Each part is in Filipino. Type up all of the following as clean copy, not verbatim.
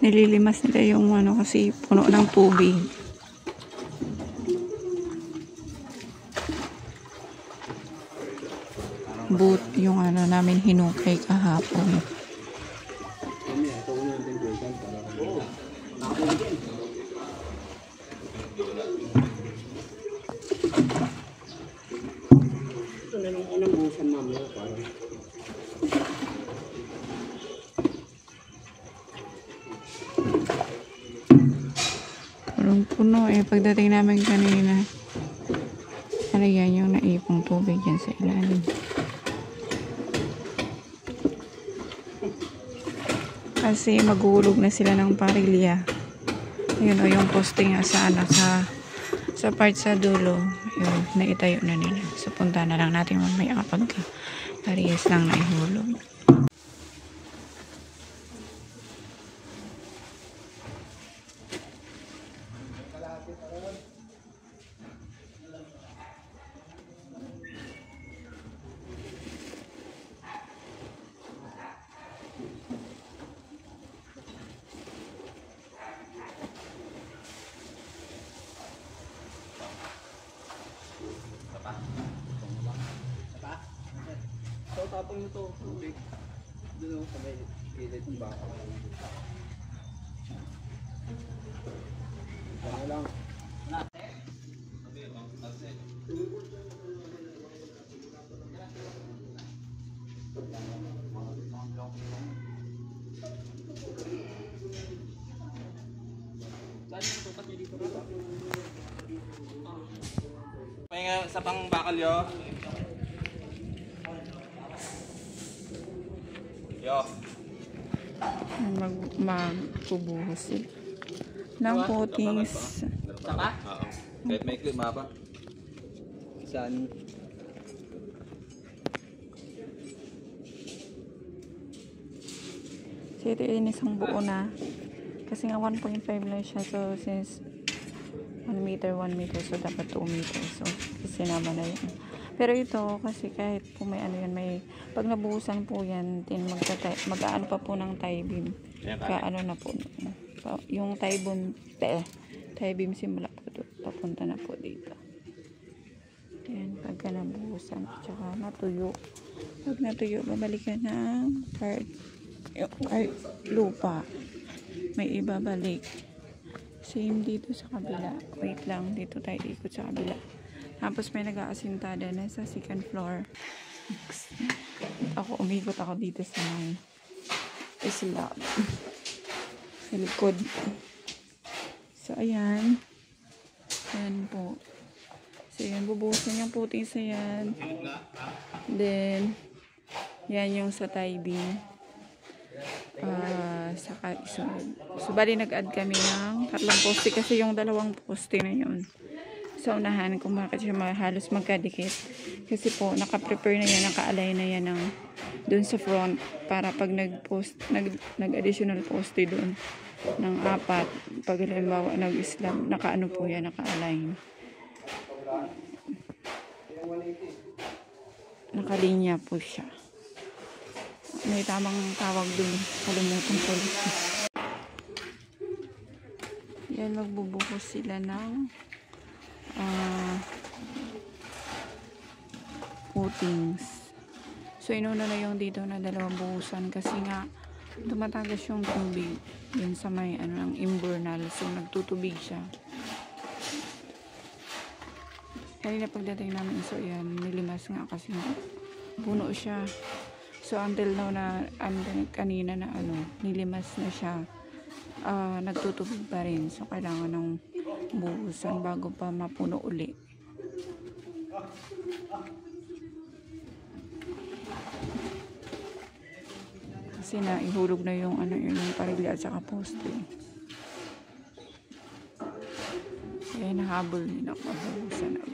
Nililimas nila yung ano kasi puno ng tubig. Boot yung ano namin hinukay kahapon. Ito na yung unang busan namin. Punong-puno eh. Pagdating namin kanina, ano yan yung naipong tubig yan sa ilalim. Kasi maghulog na sila ng parilya. Ayun o, yung posting nga sa part sa dulo. Yun, naitayo na nila. So, punta na lang natin mamaya kapag parehas lang na ihulog. So, tapong ito, tubig. Doon sa may gilid ng baka. Ano lang. Pahinga sa pang bakal yo. Yo. Magpubuhos sila ng coatings. Saka? Oo. Kahit may clip mapa. Saan? So ito yun isang buo na. Kasi nga 1.5 lang siya. So since 1 meter so dapat 2 meters. So sinama na yun. Pero ito kasi kahit po may ano yan, may pag nabuhusan po yan, din mag-aano pa po ng tie beam. Kaano na po. Yung tie beam simula po doon. Papunta na po dito. Yan, pagka nabuhusan at saka natuyo. Pag natuyo, babalikan ng part lupa. May ibabalik. Same dito sa kabila. Wait lang, dito tayo ikot sa kabila. Tapos may nag-aasintada na sa second floor. Umikot ako dito sa may slab. Sa likod. So, ayan. Ayan po. So, ayan. Bubuhusan yung puting sa yan. Then, yan yung sa tie beam. Saka isunod. So, bali nag-add kami ng 3 poste kasi yung 2 poste na yun. Sa unahan kung bakit siya halos magkadikit. Kasi po, naka-prepare na yan, naka-align na yan ng dun sa front para pag nag-additional poste dun ng 4, pag halimbawa nag-islam, naka-ano po yan, naka-align. Nakalinya po siya. May tamang tawag dun. Kalimutan ko. Yan, magbubuhos sila ng coatings. So, inuna na yung dito na 2 buhusan kasi nga tumatagas yung tubig yun sa may ano, ng invernal. So, nagtutubig siya. Kanina pagdating namin, so yan, nilimas nga kasi puno siya. So, until now na kanina na ano, nilimas na siya. Nagtutubig pa rin. So, kailangan ng buhusan bago pa mapuno uli. Kasi na ihulog na yung ano, yung parilya at saka poste. Kaya nahabol nila mabuhusan agad.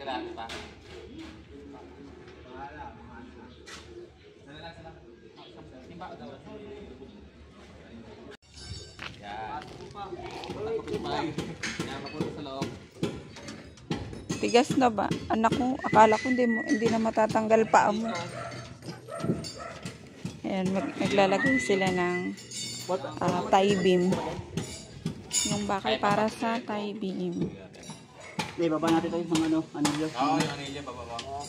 Kalahati pa. Yan. Yan, mapunta sa loob. Tigas na ba? Anak ko, akala ko hindi na matatanggal pa mo. Ayan, naglalagay sila ng tie beam. Yung bakal para sa tie beam. Hindi, baba natin tayo ng ano, anilyo. Oo, yung anilyo, bababa ko.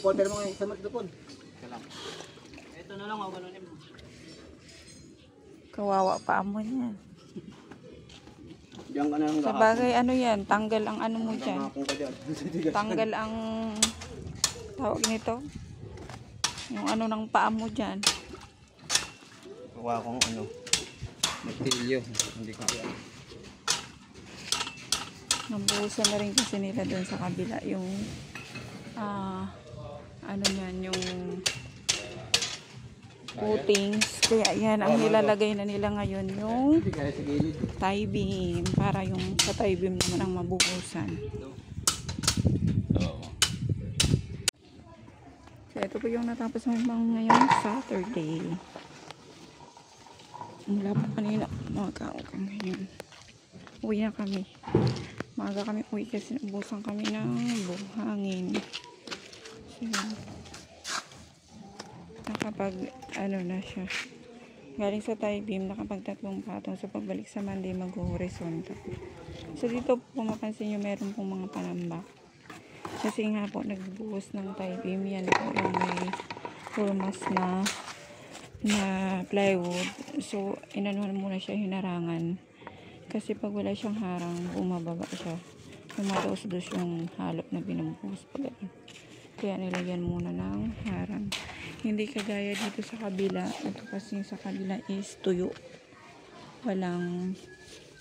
Paul, pero mga sa magdupon. Ito na lang, ganunin mo. Kawawa pa mo niyan. Diyan ka na lang Sa bagay, ano yan, tanggal ang ano mo dyan. Kung ka dyan. Tanggal ang tawag nito. Yung ano ng paa mo dyan. Kuha akong ano, martilyo. Hindi ko kaya. Nabuhusan na rin kasi nila doon sa kabila yung ano yan, yung coatings. Kaya yan ang nilalagay na nila ngayon, yung Hindi kaya sa gilid. tie beam, para yung sa tie beam naman ang mabuhusan. Oo. So ito po yung natapos ng mga ngayon Saturday. Mula po kanina umaga hanggang ngayon. Uwi na kami. Maaga kami uwi kasi nabusan kami ng buhangin. So, nakapag ano na siya. Galing sa tie beam, nakapag 3 patong. So pagbalik sa Monday, mag-horizontal. So dito po kung mapansin nyo, meron pong mga panambak. Kasi nga po, nagbuhos ng tie beam. Yan po yung may formas na plywood. So, inanuhan muna siya, hinarangan. Kasi pag wala siyang harang, bumababa siya. Lumadaos-dos yung halop na binubuhos pa ganun. Kaya nilagyan muna ng harang. Hindi kagaya dito sa kabila. Ito kasi sa kabila is tuyo. Walang,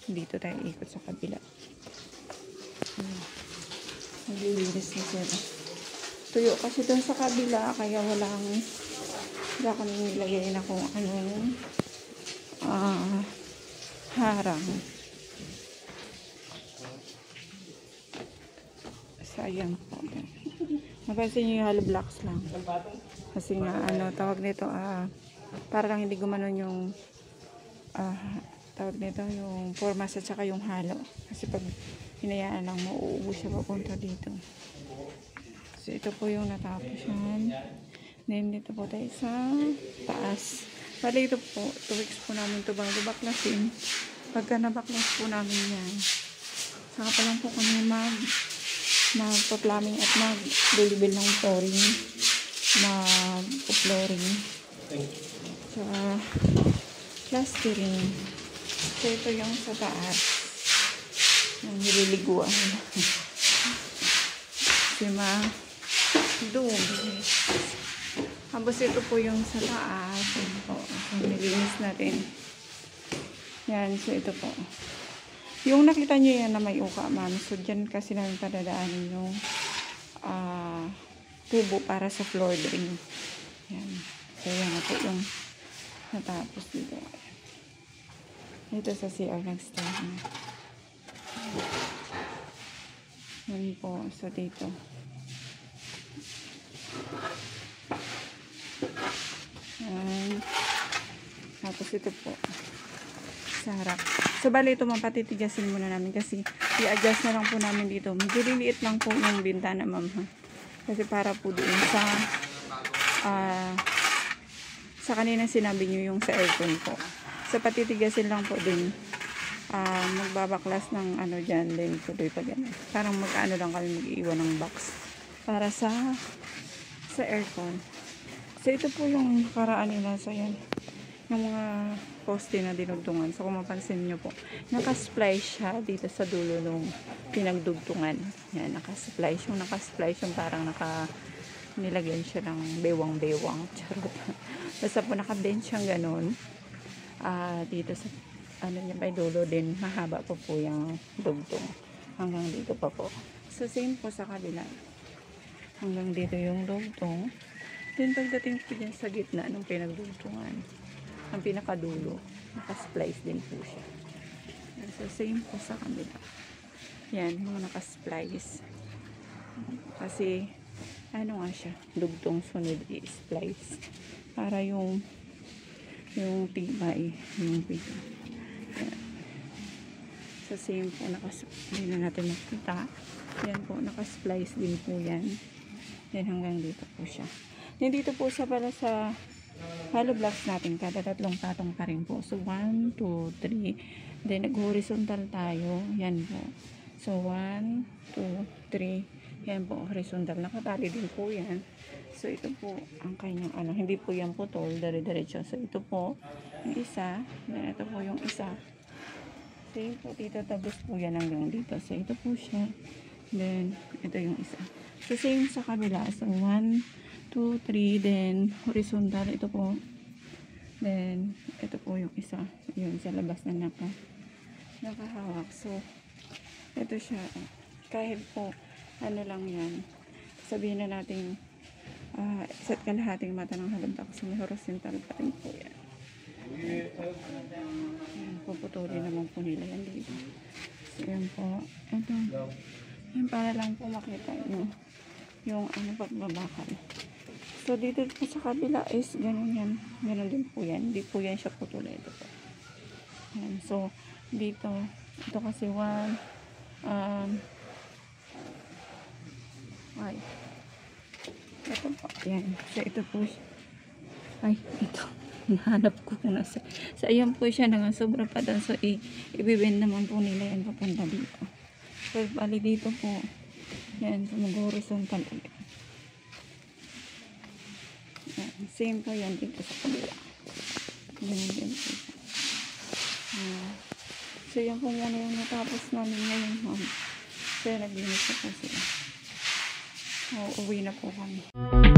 dito tayo ikot sa kabila. Naglilinis na sila. Tuyo kasi doon sa kabila, kaya wala kami nilagay na kung anong harang. Sayang po. Napansin nyo yung hollow blocks lang. Kasi nga, ano, tawag nito, para lang hindi gumanon yung tawag nito, yung formas at saka yung halo. Kasi pag hinayaan lang, mauubos siya papunta dito. So, ito po yung natapos yan. Then, dito po tayo sa taas. Bali, ito po, 2 weeks po namin ito baklasin. Pagka nabaklas po namin yan, saka pa lang po kami magpa-plumbing at mag-delibil ng flooring. Mag-flooring. Saka, plastering. So, ito yung sa taas. Yung nililiguan. Sima doon. Tapos ito po yung sa taas. Ito po. So, nilinis natin. Yan. So, ito po. Yung nakita nyo yan na may uka, ma'am. So, dyan kasi namin padadaanin yung tubo para sa flooring. Yan. So, yan po yung natapos dito. Ito sa CR nag-start na. Yan po. So, dito. Yan. Tapos ito po. Sa harap. So, bali ito mapatitigasin muna namin kasi i-adjust na lang po namin dito. Medyo liliit lang po yung bintana, ma'am, ha? Kasi para po doon sa kanina sinabi nyo yung sa aircon po. So, patitigasin lang po din. Magbabaklas ng ano dyan din tuloy pa ganun. Parang mag-ano lang kami mag-iwan ng box para sa aircon. So, ito po yung karaan nila sa yan. Yung mga poste na dinugtungan. So, kung mapansin nyo po, nakasplice siya dito sa dulo nung pinagdugtungan. Yan, nakasplice. Yung nakasplice yung parang nilagyan siya ng bewang-bewang. Charot. Basta po nakabench siyang ganun. Dito sa ano niya by dulo din, mahaba po po yung dugtong. Hanggang dito pa po. So, same po sa kabila. Hanggang dito yung dugtong. Then, pagdating po dyan sa gitna ng pinagdugtungan, ang pinakadulo, nakasplice din po siya. So, same po sa kabila. Yan, mga nakasplice. Kasi, ano nga siya, dugtong sunod i-splice. Para yung tibay, yung pito. Yan. So, same po, hindi na natin makita. Yan po, naka-splice din po yan. Yan hanggang dito po siya. Then, dito po sa pala sa hollow blocks natin, kada 3 patong pa rin po. So, 1, 2, 3. Then, nag-horizontal tayo. Yan po. So, 1, 2, 3. Yan po, horizontal. Nakatali din po yan. So, ito po ang kanyang hindi po yan putol, dire-diretso. So, ito po yung isa. Then, ito po yung isa. Same po dito, tapos po yan hanggang dito. So, ito po siya. Then, ito yung isa. So, same sa kabila. So, 1, 2, 3. Then, horizontal. Ito po. Then, ito po yung isa. Yun, sa labas na nakahawak. So, ito siya. Kahit po, lang yan. Sabihin na natin, isa't kalahating mata ng halabdak. So, may horizontal pa rin po yan. Yan, puputulin naman po nila yan dito. So, yan po. Ito. Yan, para lang po makita nyo yung pagbabakal. So, dito po sa kabila is ganun yan. Ganun din po yan. Hindi po yan siya putol. Ito po. Yan. So, dito. Ito kasi ay. Ito po. Yan. So, ito po siya. Ay, ito. Nahanap ko na sa ayan po siya na sobra pa doon. So, ibibend naman po nila yan papunta dito. So, bali dito po. Yan. So, mag-horizontal ulit. Yan. Same po yan dito sa kabila. Ganun din po. So, yan po muna yung natapos namin ngayon, ma'am. So, naglinis na po sila. Uwi na po kami.